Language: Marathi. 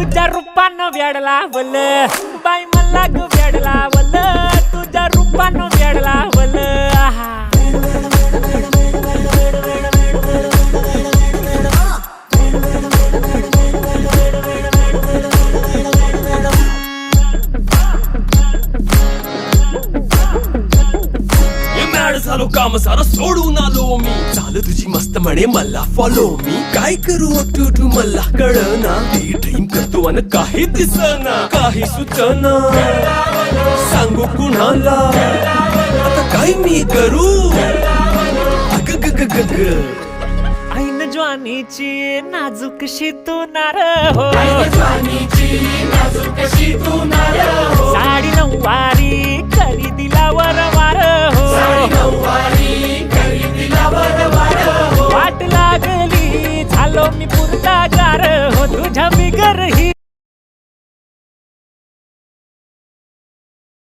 तुझ्या रूपानं वेड लावल बाई मला ग वेड लावल तुझ्या रूपानं वेड लावल झालो काम सारं सोडून आलो मी चाल तुझी मस्त म्हणे मला फॉलो मी काय करू टू मला कळना ती ड्रीम करतो अन काही दिसना काही सुचना सांगू कुणाला आता काय मी करू अग ग ग ग ग ऐन ज्वानीची नाजूकशी तू नार हो साडी नऊवारी करी दिला वरवार हो वाट लागली झालो मी पुरता गार हो तुझ्या बिगर ही